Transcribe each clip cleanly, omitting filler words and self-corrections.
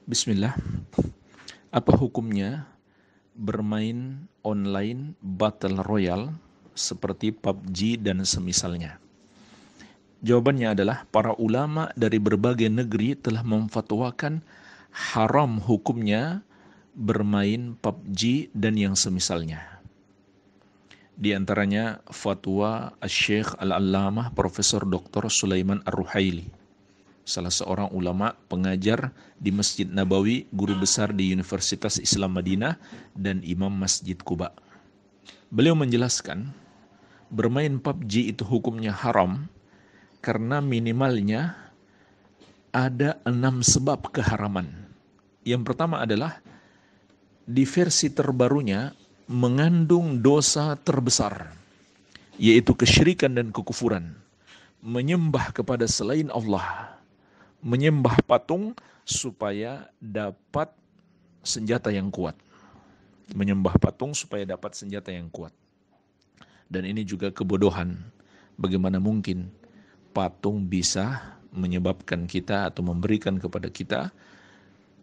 Bismillah, apa hukumnya bermain online Battle Royale seperti PUBG dan semisalnya? Jawabannya adalah para ulama dari berbagai negeri telah memfatwakan haram hukumnya bermain PUBG dan yang semisalnya. Di antaranya fatwa Asy-Syaikh Al-Allamah Profesor Dr. Sulaiman Ar-Ruhaili, salah seorang ulama pengajar di Masjid Nabawi, guru besar di Universitas Islam Madinah, dan Imam Masjid Quba. Beliau menjelaskan, bermain PUBG itu hukumnya haram karena minimalnya ada 6 sebab keharaman. Yang pertama adalah, di versi terbarunya mengandung dosa terbesar, yaitu kesyirikan dan kekufuran, menyembah kepada selain Allah, menyembah patung supaya dapat senjata yang kuat. Menyembah patung supaya dapat senjata yang kuat. Dan ini juga kebodohan. Bagaimana mungkin patung bisa menyebabkan kita atau memberikan kepada kita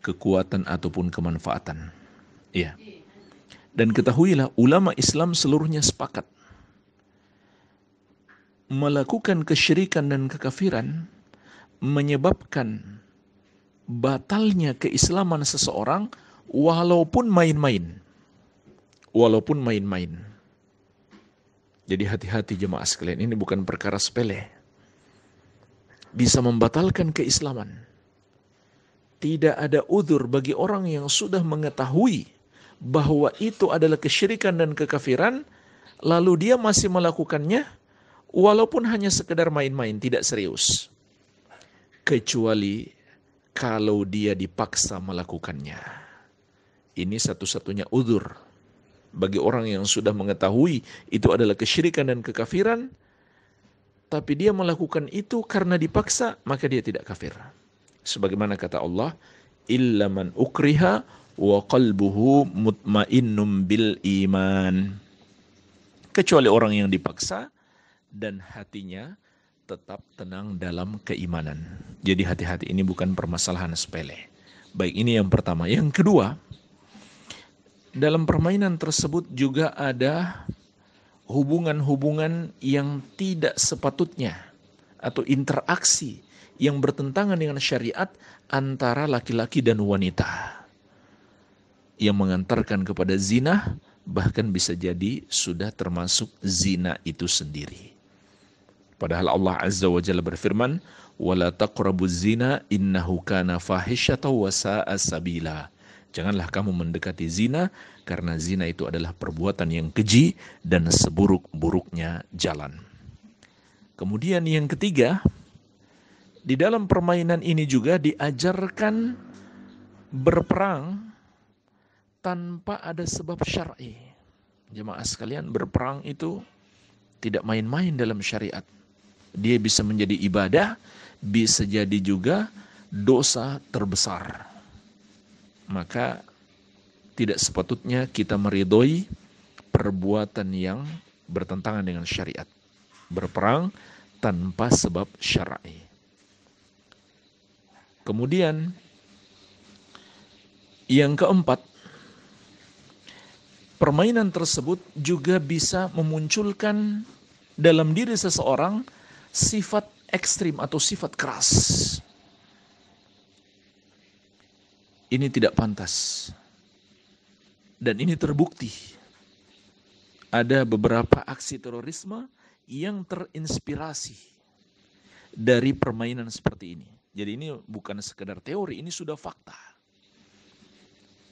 kekuatan ataupun kemanfaatan. Iya. Dan ketahuilah, ulama Islam seluruhnya sepakat melakukan kesyirikan dan kekafiran menyebabkan batalnya keislaman seseorang walaupun main-main. Walaupun main-main. Jadi hati-hati jemaah sekalian, ini bukan perkara sepele. Bisa membatalkan keislaman. Tidak ada uzur bagi orang yang sudah mengetahui bahwa itu adalah kesyirikan dan kekafiran, lalu dia masih melakukannya walaupun hanya sekedar main-main, tidak serius. Kecuali kalau dia dipaksa melakukannya. Ini satu-satunya uzur bagi orang yang sudah mengetahui itu adalah kesyirikan dan kekafiran, tapi dia melakukan itu karena dipaksa, maka dia tidak kafir. Sebagaimana kata Allah, illa man ukriha wa qalbuhu mutmainnum bil iman. Kecuali orang yang dipaksa dan hatinya tetap tenang dalam keimanan. Jadi hati-hati, ini bukan permasalahan sepele. Baik, ini yang pertama. Yang kedua, dalam permainan tersebut juga ada hubungan-hubungan yang tidak sepatutnya atau interaksi yang bertentangan dengan syariat antara laki-laki dan wanita, yang mengantarkan kepada zina, bahkan bisa jadi sudah termasuk zina itu sendiri. Padahal Allah Azza wa Jalla berfirman, "Wala taqrabuz zina innahu kana fahisyatan wa sa'a sabila." Janganlah kamu mendekati zina, karena zina itu adalah perbuatan yang keji dan seburuk-buruknya jalan. Kemudian yang ketiga, di dalam permainan ini juga diajarkan berperang tanpa ada sebab syar'i. Jemaah sekalian, berperang itu tidak main-main dalam syariat. Dia bisa menjadi ibadah, bisa jadi juga dosa terbesar. Maka tidak sepatutnya kita meridhoi perbuatan yang bertentangan dengan syariat. Berperang tanpa sebab syar'i. Kemudian yang keempat, permainan tersebut juga bisa memunculkan dalam diri seseorang sifat ekstrim atau sifat keras. Ini tidak pantas. Dan ini terbukti. Ada beberapa aksi terorisme yang terinspirasi dari permainan seperti ini. Jadi ini bukan sekedar teori, ini sudah fakta.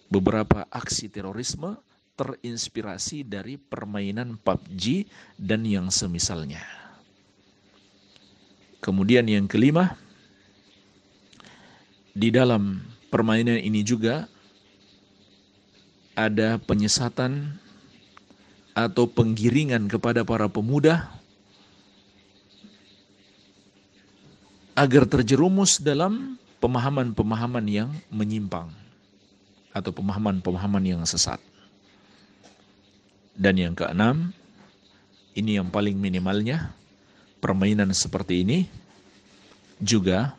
Beberapa aksi terorisme terinspirasi dari permainan PUBG dan yang semisalnya. Kemudian yang kelima, di dalam permainan ini juga ada penyesatan atau penggiringan kepada para pemuda agar terjerumus dalam pemahaman-pemahaman yang menyimpang atau pemahaman-pemahaman yang sesat. Dan yang keenam, ini yang paling minimalnya, permainan seperti ini juga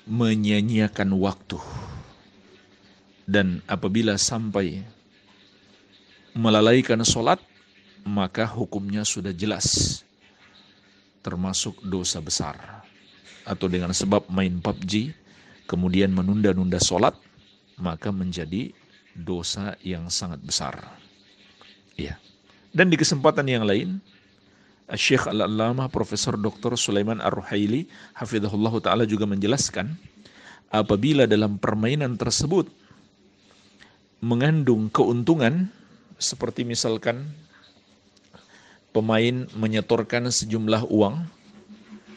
menyia-nyiakan waktu. Dan apabila sampai melalaikan sholat, maka hukumnya sudah jelas, termasuk dosa besar. Atau dengan sebab main PUBG, kemudian menunda-nunda sholat, maka menjadi dosa yang sangat besar. Ya. Dan di kesempatan yang lain, Syekh Al-Allamah Profesor Dr. Sulaiman Ar-Ruhaili hafizahullah ta'ala juga menjelaskan, apabila dalam permainan tersebut mengandung keuntungan, seperti misalkan pemain menyetorkan sejumlah uang,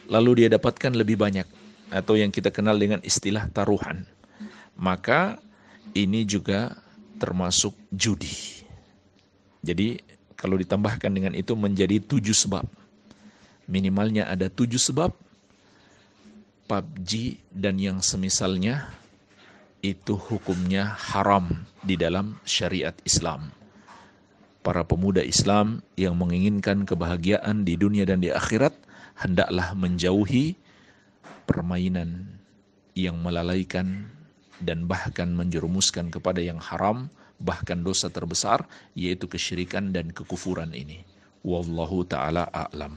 lalu dia dapatkan lebih banyak, atau yang kita kenal dengan istilah taruhan, maka ini juga termasuk judi. Jadi kalau ditambahkan dengan itu menjadi 7 sebab. Minimalnya ada 7 sebab. PUBG dan yang semisalnya itu hukumnya haram di dalam syariat Islam. Para pemuda Islam yang menginginkan kebahagiaan di dunia dan di akhirat, hendaklah menjauhi permainan yang melalaikan dan bahkan menjerumuskan kepada yang haram, bahkan dosa terbesar, yaitu kesyirikan dan kekufuran ini. Wallahu ta'ala a'lam.